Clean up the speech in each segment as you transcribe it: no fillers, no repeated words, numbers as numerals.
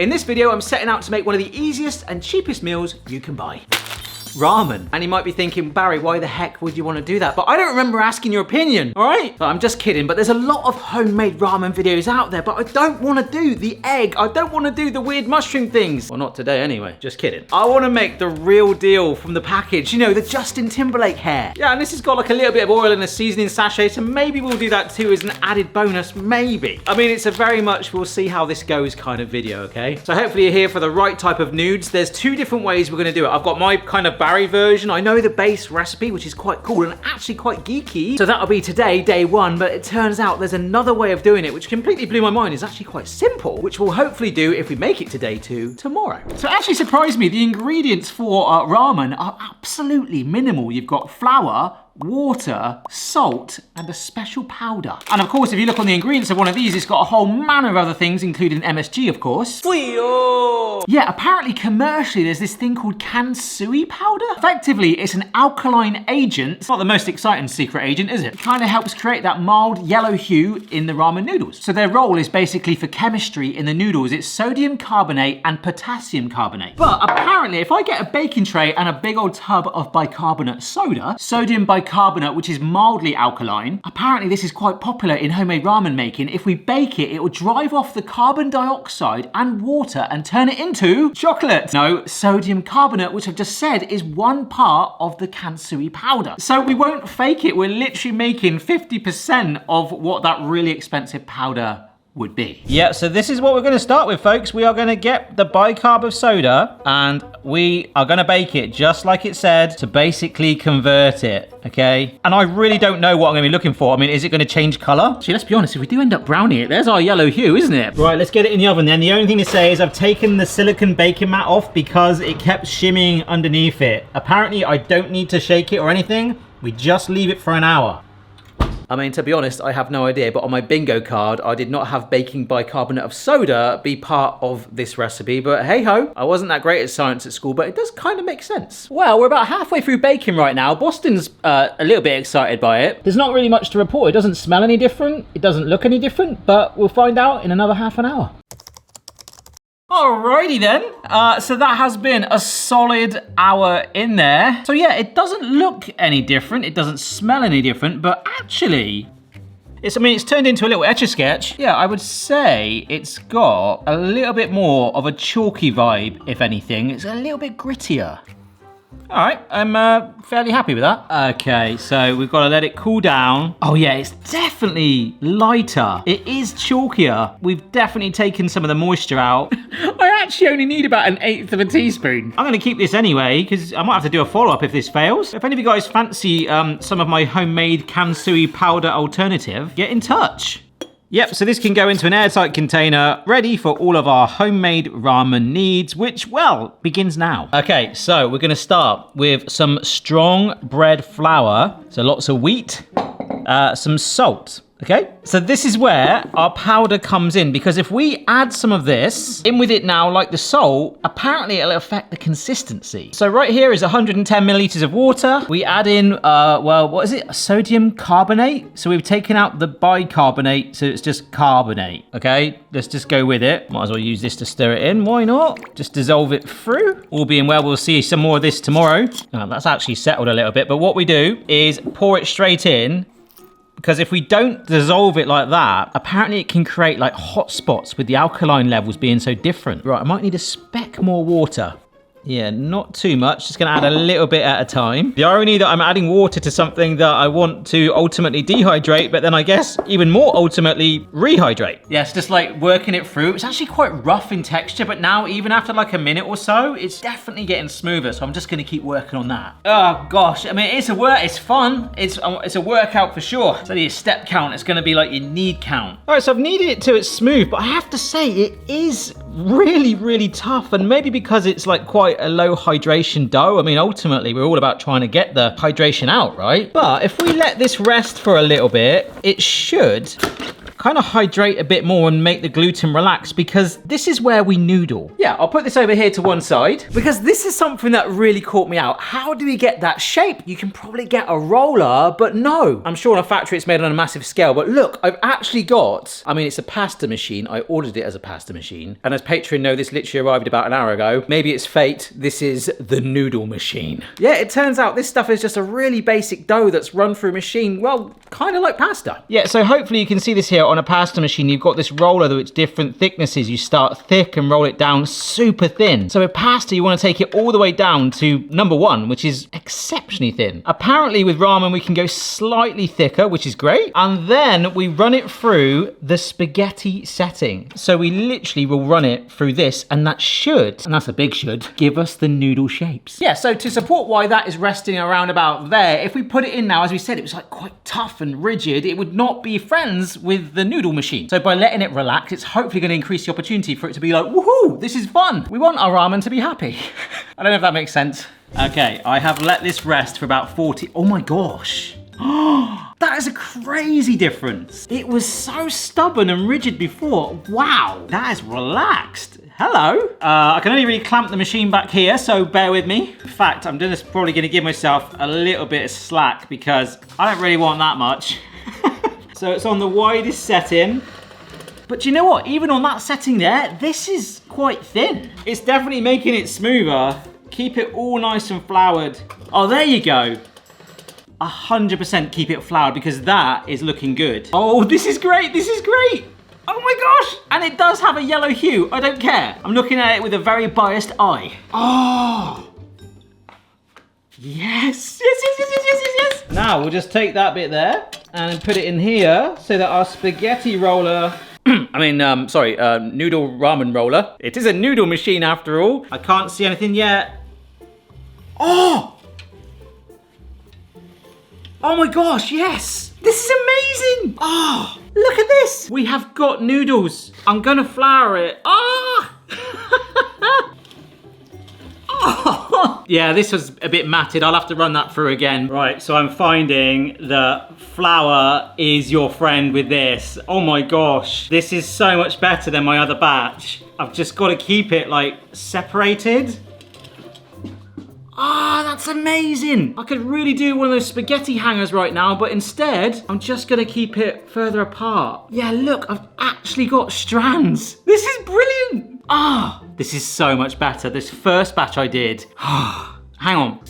In this video, I'm setting out to make one of the easiest and cheapest meals you can buy. Ramen. And you might be thinking, Barry, why the heck would you want to do that? But I don't remember asking your opinion, all right? So I'm just kidding, but there's a lot of homemade ramen videos out there, but I don't want to do the egg. I don't want to do the weird mushroom things. Well, not today anyway, just kidding. I want to make the real deal from the package, you know, the Justin Timberlake hair. Yeah, and this has got like a little bit of oil in a seasoning sachet, so maybe we'll do that too as an added bonus, maybe. I mean, it's a very much we'll see how this goes kind of video, okay? So hopefully you're here for the right type of nudes. There's two different ways we're going to do it. I've got my kind of Barry version. I know the base recipe, which is quite cool and actually quite geeky. So that'll be today, day one, but it turns out there's another way of doing it, which completely blew my mind. It's actually quite simple, which we'll hopefully do if we make it to day two tomorrow. So it actually surprised me. The ingredients for ramen are absolutely minimal. You've got flour, water, salt, and a special powder. And of course, if you look on the ingredients of one of these, it's got a whole manner of other things, including MSG, of course. Yeah, apparently commercially, there's this thing called Kansui powder. Effectively, it's an alkaline agent. It's not the most exciting secret agent, is it? It kind of helps create that mild yellow hue in the ramen noodles. So their role is basically for chemistry in the noodles. It's sodium carbonate and potassium carbonate. But apparently, if I get a baking tray and a big old tub of bicarbonate soda, sodium bicarbonate, which is mildly alkaline. Apparently this is quite popular in homemade ramen making. If we bake it, it will drive off the carbon dioxide and water and turn it into chocolate. No, sodium carbonate, which I've just said is one part of the Kansui powder. So we won't fake it. We're literally making 50% of what that really expensive powder would be. Yeah, so this is what we're going to start with, folks. We are going to get the bicarb of soda and we are going to bake it just like it said to basically convert it, okay? And I really don't know what I'm going to be looking for. I mean, is it going to change color? Actually, let's be honest, if we do end up browning it, there's our yellow hue, isn't it? Right, let's get it in the oven then. The only thing to say is I've taken the silicone baking mat off because it kept shimmying underneath it. Apparently, I don't need to shake it or anything. We just leave it for an hour. I mean, to be honest, I have no idea, but on my bingo card, I did not have baking bicarbonate of soda be part of this recipe, but hey ho, I wasn't that great at science at school, but it does kind of make sense. Well, we're about halfway through baking right now. Boston's a little bit excited by it. There's not really much to report. It doesn't smell any different. It doesn't look any different, but we'll find out in another half an hour. Alrighty then, so that has been a solid hour in there. So yeah, it doesn't look any different, it doesn't smell any different, but actually, it's turned into a little Etch-a-Sketch. Yeah, I would say it's got a little bit more of a chalky vibe, if anything. It's a little bit grittier. All right, I'm fairly happy with that. Okay, so we've got to let it cool down. Oh yeah, it's definitely lighter. It is chalkier. We've definitely taken some of the moisture out. I actually only need about 1/8 of a teaspoon. I'm gonna keep this anyway, because I might have to do a follow-up if this fails. If any of you guys fancy some of my homemade Kansui powder alternative, get in touch. Yep, so this can go into an airtight container, ready for all of our homemade ramen needs, which, well, begins now. Okay, so we're gonna start with some strong bread flour. So lots of wheat, some salt. Okay, so this is where our powder comes in, because if we add some of this in with it now, like the salt, apparently it'll affect the consistency. So right here is 110 milliliters of water. We add in, well, what is it? Sodium carbonate. So we've taken out the bicarbonate, so it's just carbonate. Okay, let's just go with it. Might as well use this to stir it in. Why not? Just dissolve it through. All being well, we'll see some more of this tomorrow. That's actually settled a little bit, but what we do is pour it straight in. Because if we don't dissolve it like that, apparently it can create like hot spots with the alkaline levels being so different. Right, I might need a speck more water. Yeah, not too much. Just gonna add a little bit at a time. The irony that I'm adding water to something that I want to ultimately dehydrate, but then I guess even more ultimately rehydrate. Yes, just like working it through. It's actually quite rough in texture, but now even after like a minute or so, it's definitely getting smoother. So I'm just gonna keep working on that. Oh gosh, I mean, it's fun. It's a workout for sure. So your step count, it's gonna be like your knead count. All right, so I've kneaded it till it's smooth, but I have to say it is really, really tough. And maybe because it's like quite a low hydration dough. I mean, ultimately, we're all about trying to get the hydration out, right? But if we let this rest for a little bit, it should kind of hydrate a bit more and make the gluten relax, because this is where we noodle. Yeah, I'll put this over here to one side because this is something that really caught me out. How do we get that shape? You can probably get a roller, but no. I'm sure in a factory it's made on a massive scale, but look, I've actually got, I mean, it's a pasta machine. I ordered it as a pasta machine. And as Patreon know, this literally arrived about an hour ago. Maybe it's fate. This is the noodle machine. Yeah, it turns out this stuff is just a really basic dough that's run through a machine, well, kind of like pasta. Yeah, so hopefully you can see this here on a pasta machine. You've got this roller that it's different thicknesses. You start thick and roll it down super thin. So with pasta, you want to take it all the way down to number 1, which is exceptionally thin. Apparently with ramen, we can go slightly thicker, which is great. And then we run it through the spaghetti setting. So we literally will run it through this, and that should, and that's a big should, give us the noodle shapes. Yeah, so to support why that is resting around about there, if we put it in now, as we said, it was like quite tough and rigid, it would not be friends with the noodle machine. So by letting it relax, it's hopefully going to increase the opportunity for it to be like, woohoo, this is fun. We want our ramen to be happy. I don't know if that makes sense. Okay, I have let this rest for about 40, oh my gosh. That is a crazy difference. It was so stubborn and rigid before. Wow, that is relaxed. Hello. I can only really clamp the machine back here, so bear with me. In fact, I'm just probably gonna give myself a little bit of slack because I don't really want that much. So it's on the widest setting. But you know what? Even on that setting there, this is quite thin. It's definitely making it smoother. Keep it all nice and floured. Oh, there you go. 100% keep it floured because that is looking good. Oh, this is great, this is great. Oh my gosh, and it does have a yellow hue, I don't care. I'm looking at it with a very biased eye. Oh, yes, yes, yes, yes, yes, yes, yes. Now we'll just take that bit there and put it in here so that our spaghetti roller, noodle ramen roller. It is a noodle machine after all. I can't see anything yet. Oh! Oh my gosh, yes! This is amazing! Oh, look at this! We have got noodles. I'm gonna flour it. Ah! Oh. Yeah, this was a bit matted. I'll have to run that through again. Right, so I'm finding that flour is your friend with this. Oh my gosh. This is so much better than my other batch. I've just got to keep it like separated. Ah, that's amazing. I could really do one of those spaghetti hangers right now, but instead, I'm just gonna keep it further apart. Yeah, look, I've actually got strands. This is brilliant. Ah, this is so much better. This first batch I did. Hang on.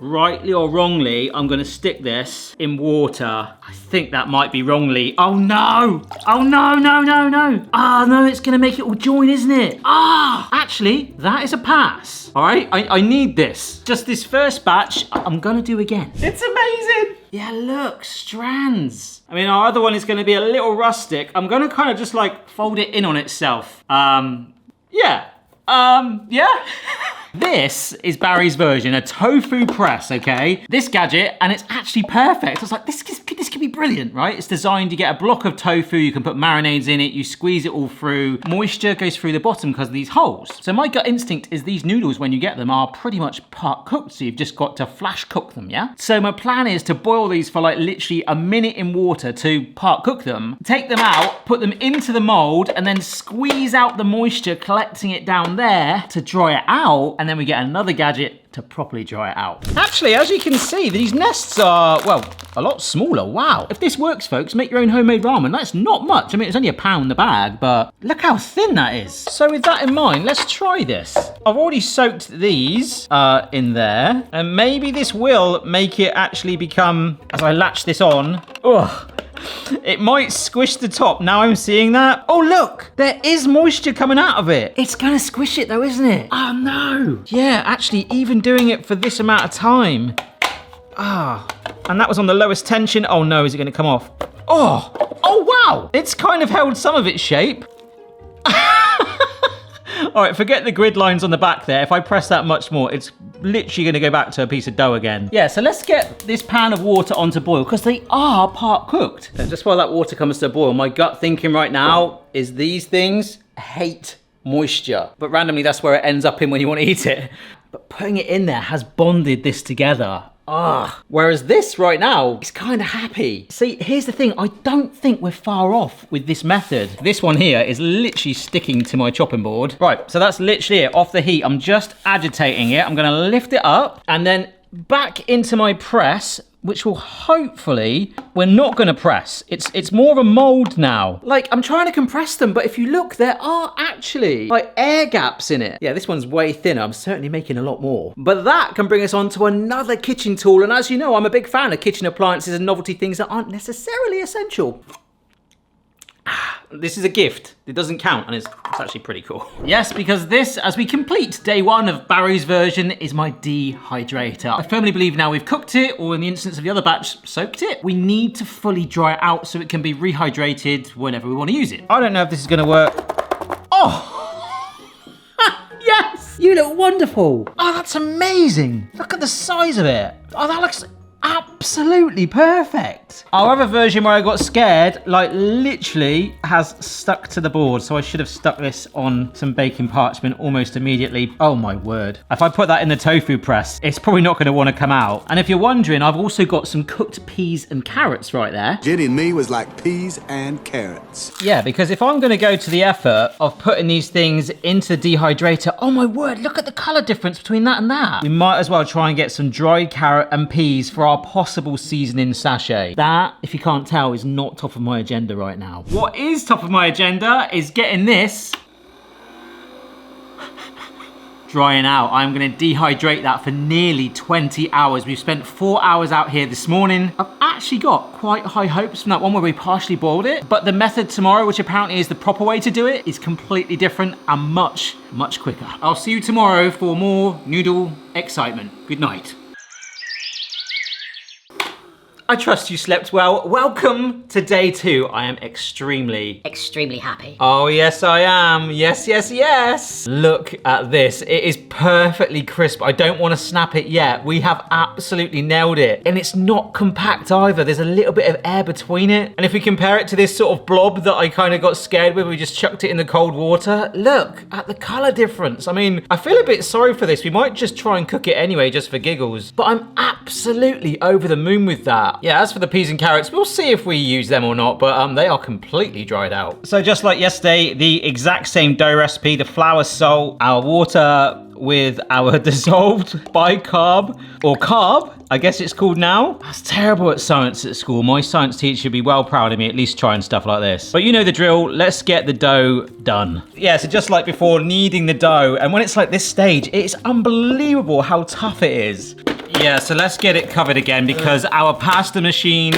Rightly or wrongly, I'm gonna stick this in water. I think that might be wrongly. Oh no! Oh no, no, no, no! Ah, no, it's gonna make it all join, isn't it? Ah! Actually, that is a pass. All right, I need this. Just this first batch, I'm gonna do again. It's amazing! Yeah, look, strands. I mean, our other one is gonna be a little rustic. I'm gonna kind of just like fold it in on itself. Yeah. This is Barry's version, a tofu press, okay? This gadget, and it's actually perfect. I was like, this could be brilliant, right? It's designed, you get a block of tofu, you can put marinades in it, you squeeze it all through. Moisture goes through the bottom because of these holes. So my gut instinct is these noodles, when you get them, are pretty much part cooked, so you've just got to flash cook them, yeah? So my plan is to boil these for like literally a minute in water to part cook them, take them out, put them into the mold, and then squeeze out the moisture, collecting it down there to dry it out, and then we get another gadget to properly dry it out. Actually, as you can see, these nests are, well, a lot smaller. Wow. If this works, folks, make your own homemade ramen. That's not much. I mean, it's only £1 a bag, but look how thin that is. So with that in mind, let's try this. I've already soaked these in there, and maybe this will make it actually become, as I latch this on, it might squish the top. Now I'm seeing that. Oh, look, there is moisture coming out of it. It's gonna squish it though, isn't it? Oh no. Yeah, actually, even doing it for this amount of time. And that was on the lowest tension. Oh no, is it gonna come off? Oh wow. It's kind of held some of its shape. All right, forget the grid lines on the back there. If I press that much more, it's literally gonna go back to a piece of dough again. Yeah, so let's get this pan of water onto boil because they are part cooked. And just while that water comes to a boil, my gut thinking right now is these things hate moisture. But randomly, that's where it ends up in when you want to eat it. But putting it in there has bonded this together. Whereas this right now is kind of happy. See, here's the thing. I don't think we're far off with this method. This one here is literally sticking to my chopping board. Right, so that's literally it, off the heat. I'm just agitating it. I'm gonna lift it up and then back into my press, which will hopefully, we're not gonna press. It's more of a mold now. Like, I'm trying to compress them, but if you look, there are actually like air gaps in it. Yeah, this one's way thinner. I'm certainly making a lot more. But that can bring us on to another kitchen tool. And as you know, I'm a big fan of kitchen appliances and novelty things that aren't necessarily essential. This is a gift. It doesn't count, and it's actually pretty cool. Yes, because this, as we complete day one of Barry's version, is my dehydrator. I firmly believe now we've cooked it, or in the instance of the other batch, soaked it. We need to fully dry it out so it can be rehydrated whenever we want to use it. I don't know if this is gonna work. Oh! Yes! You look wonderful. Oh, that's amazing. Look at the size of it. Oh, that looks absolutely perfect. Our other version where I got scared, like literally has stuck to the board. So I should have stuck this on some baking parchment almost immediately. Oh my word. If I put that in the tofu press, it's probably not gonna wanna come out. And if you're wondering, I've also got some cooked peas and carrots right there. Jenny and me was like peas and carrots. Yeah, because if I'm gonna go to the effort of putting these things into the dehydrator, oh my word, look at the color difference between that and that. We might as well try and get some dried carrot and peas for our possible seasoning sachet. That, if you can't tell, is not top of my agenda right now. What is top of my agenda is getting this drying out. I'm gonna dehydrate that for nearly 20 hours. We've spent 4 hours out here this morning. I've actually got quite high hopes from that one where we partially boiled it, but the method tomorrow, which apparently is the proper way to do it, is completely different and much, much quicker. I'll see you tomorrow for more noodle excitement. Good night. I trust you slept well. Welcome to day 2. I am extremely happy. Oh, yes, I am. Yes, yes, yes. Look at this. It is perfectly crisp. I don't want to snap it yet. We have absolutely nailed it. And it's not compact either. There's a little bit of air between it. And if we compare it to this sort of blob that I kind of got scared with, we just chucked it in the cold water. Look at the color difference. I mean, I feel a bit sorry for this. We might just try and cook it anyway, just for giggles. But I'm absolutely over the moon with that. Yeah, as for the peas and carrots, we'll see if we use them or not, but they are completely dried out. So just like yesterday, the exact same dough recipe, the flour, salt, our water with our dissolved bicarb, or carb, I guess it's called now. I was terrible at science at school. My science teacher would be well proud of me, at least trying stuff like this. But you know the drill, let's get the dough done. Yeah, so just like before, kneading the dough, and when it's like this stage, it's unbelievable how tough it is. Yeah, so let's get it covered again because our pasta machine,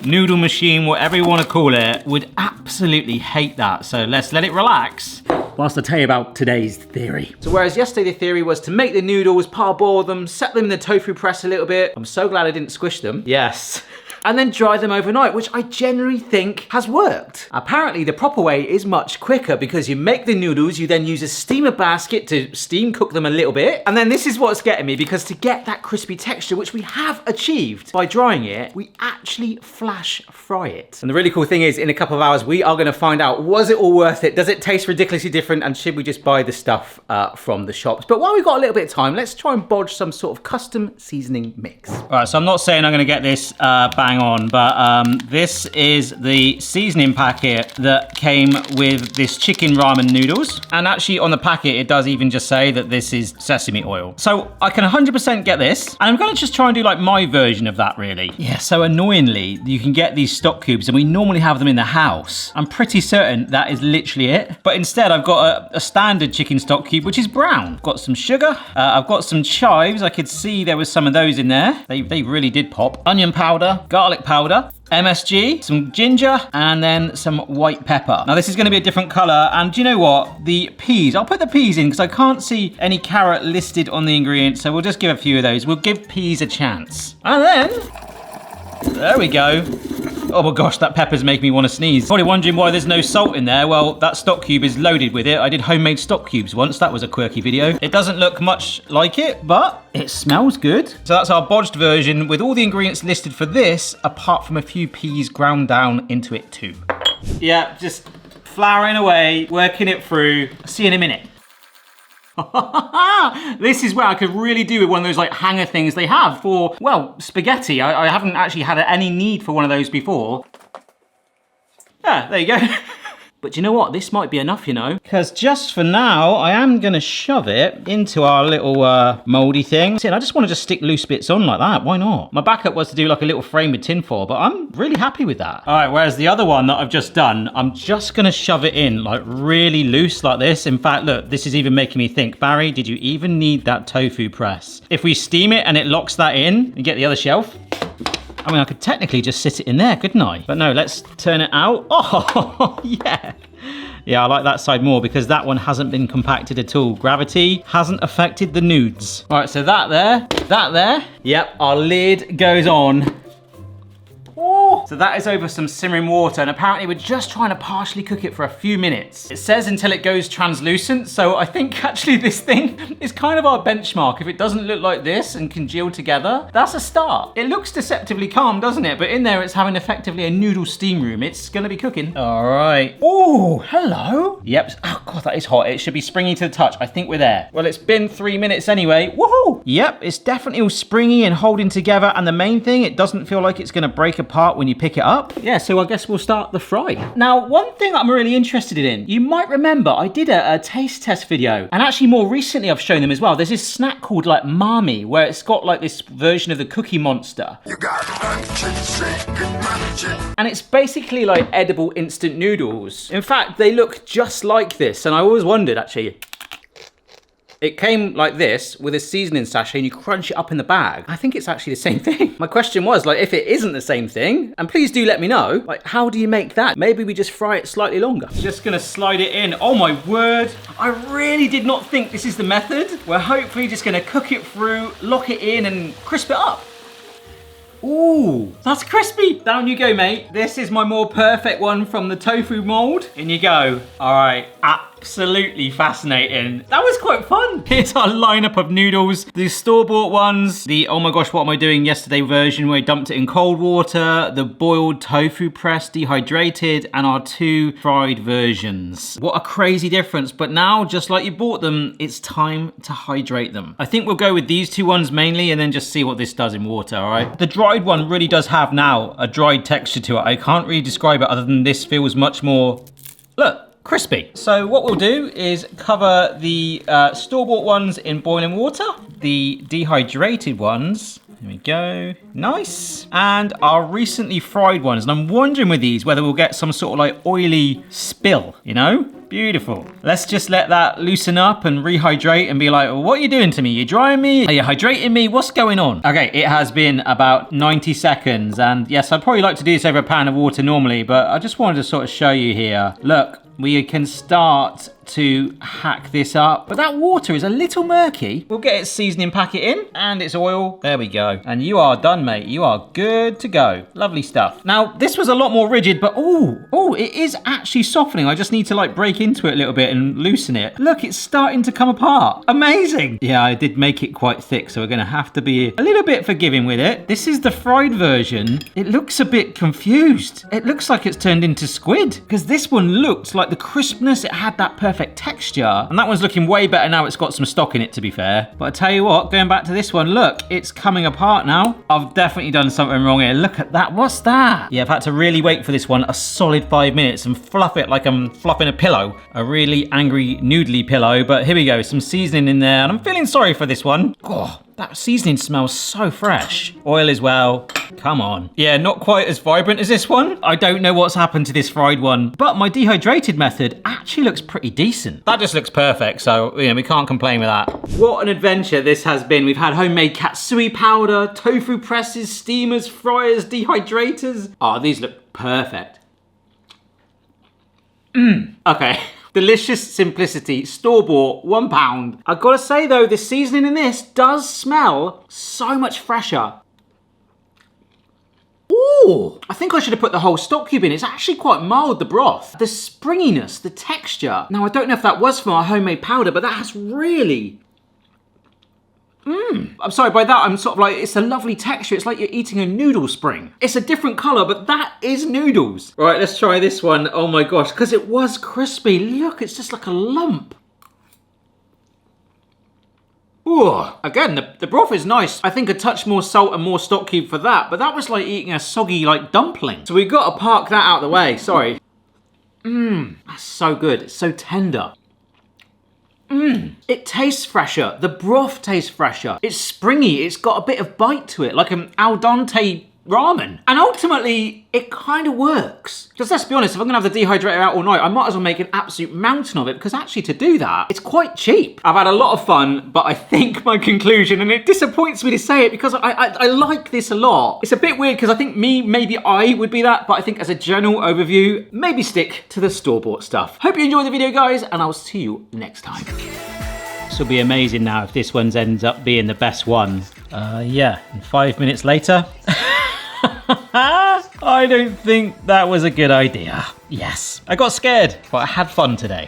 noodle machine, whatever you want to call it, would absolutely hate that. So let's let it relax whilst I tell you about today's theory. So whereas yesterday the theory was to make the noodles, parboil them, set them in the tofu press a little bit. I'm so glad I didn't squish them. Yes. And then dry them overnight, which I generally think has worked. Apparently the proper way is much quicker because you make the noodles, you then use a steamer basket to steam cook them a little bit. And then this is what's getting me, because to get that crispy texture, which we have achieved by drying it, we actually flash fry it. And the really cool thing is, in a couple of hours, we are gonna find out, was it all worth it? Does it taste ridiculously different? And should we just buy the stuff from the shops? But while we've got a little bit of time, let's try and bodge some sort of custom seasoning mix. All right, so I'm not saying I'm gonna get this bang on, but this is the seasoning packet that came with this chicken ramen noodles. And actually on the packet, it does even just say that this is sesame oil. So I can 100% get this. And I'm gonna just try and do like my version of that really. Yeah, so annoyingly, you can get these stock cubes and we normally have them in the house. I'm pretty certain that is literally it. But instead I've got a standard chicken stock cube, which is brown. I've got some sugar, I've got some chives. I could see there was some of those in there. They really did pop. Onion powder, garlic powder, MSG, some ginger, and then some white pepper. Now this is gonna be a different color, and do you know what? The peas, I'll put the peas in because I can't see any carrot listed on the ingredients, so we'll just give a few of those. We'll give peas a chance. And then, there we go. Oh my gosh, that pepper's making me want to sneeze. Probably wondering why there's no salt in there. Well, that stock cube is loaded with it. I did homemade stock cubes once. That was a quirky video. It doesn't look much like it, but it smells good. So that's our bodged version with all the ingredients listed for this, apart from a few peas ground down into it too. Yeah, just flouring away, working it through. See you in a minute. This is where I could really do with one of those like hanger things they have for, well, spaghetti. I haven't actually had any need for one of those before. Ah, there you go. But you know what? This might be enough, you know? Because just for now, I am going to shove it into our little mouldy thing. See, I just want to just stick loose bits on like that. Why not? My backup was to do like a little frame with tinfoil, but I'm really happy with that. All right, whereas the other one that I've just done, I'm just going to shove it in like really loose like this. In fact, look, this is even making me think, Barry, did you even need that tofu press? If we steam it and it locks that in, and get the other shelf, I mean, I could technically just sit it in there, couldn't I? But no, let's turn it out. Oh, yeah. Yeah, I like that side more because that one hasn't been compacted at all. Gravity hasn't affected the nudes. All right, so that there. Yep, our lid goes on. Oh. So that is over some simmering water, and apparently we're just trying to partially cook it for a few minutes. It says until it goes translucent, so I think actually this thing is kind of our benchmark. If it doesn't look like this and congeal together, that's a start. It looks deceptively calm, doesn't it? But in there it's having effectively a noodle steam room. It's gonna be cooking. All right. Oh, hello. Yep. Oh God, that is hot. It should be springy to the touch. I think we're there. Well, it's been 3 minutes anyway. Woohoo! Yep, it's definitely all springy and holding together, and the main thing, it doesn't feel like it's gonna break apart when you pick it up. Yeah, so I guess we'll start the fry. Now, one thing I'm really interested in, you might remember I did a taste test video, and actually more recently I've shown them as well. There's this snack called like Mami, where it's got like this version of the Cookie Monster. You got and it's basically like edible instant noodles. In fact, they look just like this, and I always wondered actually, it came like this with a seasoning sachet and you crunch it up in the bag. I think it's actually the same thing. My question was like, if it isn't the same thing, and please do let me know, like how do you make that? Maybe we just fry it slightly longer. Just gonna slide it in. Oh my word. I really did not think this is the method. We're hopefully just gonna cook it through, lock it in and crisp it up. Ooh, that's crispy. Down you go, mate. This is my more perfect one from the tofu mold. In you go. All right, absolutely fascinating. That was quite fun. Here's our lineup of noodles. The store-bought ones, the oh my gosh, what am I doing yesterday version where I dumped it in cold water, the boiled tofu press dehydrated, and our 2 fried versions. What a crazy difference. But now, just like you bought them, it's time to hydrate them. I think we'll go with these 2 ones mainly and then just see what this does in water, all right? The dried one really does have now a dried texture to it. I can't really describe it other than this feels much more, look, crispy. So what we'll do is cover the store-bought ones in boiling water, the dehydrated ones, here we go, nice, and our recently fried ones. And I'm wondering with these whether we'll get some sort of like oily spill, you know? Beautiful. Let's just let that loosen up and rehydrate and be like, well, what are you doing to me? You drying me? Are you hydrating me? What's going on? Okay, it has been about 90 seconds. And yes, I'd probably like to do this over a pan of water normally, but I just wanted to sort of show you here. Look, we can start to hack this up, but that water is a little murky. We'll get its seasoning packet in and its oil. There we go. And you are done, mate. You are good to go. Lovely stuff. Now, this was a lot more rigid, but oh, it is actually softening. I just need to like break into it a little bit and loosen it. Look, it's starting to come apart. Amazing. Yeah, I did make it quite thick, so we're gonna have to be a little bit forgiving with it. This is the fried version. It looks a bit confused. It looks like it's turned into squid, because this one looked like the crispness, it had that perfect texture, and that one's looking way better now. It's got some stock in it, to be fair. But I tell you what, going back to this one, look, it's coming apart now. I've definitely done something wrong here. Look at that. What's that? Yeah, I've had to really wait for this one a solid 5 minutes and fluff it like I'm fluffing a pillow, a really angry noodly pillow. But here we go, some seasoning in there, and I'm feeling sorry for this one. Oh, that seasoning smells so fresh. Oil as well. Come on. Yeah, not quite as vibrant as this one. I don't know what's happened to this fried one, but my dehydrated method actually looks pretty decent. That just looks perfect, so you know, we can't complain with that. What an adventure this has been. We've had homemade katsui powder, tofu presses, steamers, fryers, dehydrators. Oh, these look perfect. Okay. Delicious simplicity, store-bought, £1. I've got to say though, the seasoning in this does smell so much fresher. Ooh, I think I should have put the whole stock cube in. It's actually quite mild, the broth. The springiness, the texture. Now, I don't know if that was from our homemade powder, but that has really... I'm sorry, by that I'm sort of like, it's a lovely texture. It's like you're eating a noodle spring. It's a different color, but that is noodles. Right, let's try this one. Oh my gosh, because it was crispy. Look, it's just like a lump. Whew. Again, the broth is nice. I think a touch more salt and more stock cube for that, but that was like eating a soggy like dumpling. So we've got to park that out of the way, sorry. That's so good, it's so tender. It tastes fresher. The broth tastes fresher. It's springy. It's got a bit of bite to it, like an al dente ramen. And ultimately, it kind of works. Because let's be honest, if I'm gonna have the dehydrator out all night, I might as well make an absolute mountain of it, because actually to do that, it's quite cheap. I've had a lot of fun, but I think my conclusion, and it disappoints me to say it because I like this a lot. It's a bit weird because I think maybe I would be that, but I think as a general overview, maybe stick to the store-bought stuff. Hope you enjoyed the video, guys, and I'll see you next time. This will be amazing now if this one ends up being the best one. Yeah, and 5 minutes later. I don't think that was a good idea. Yes, I got scared, but I had fun today.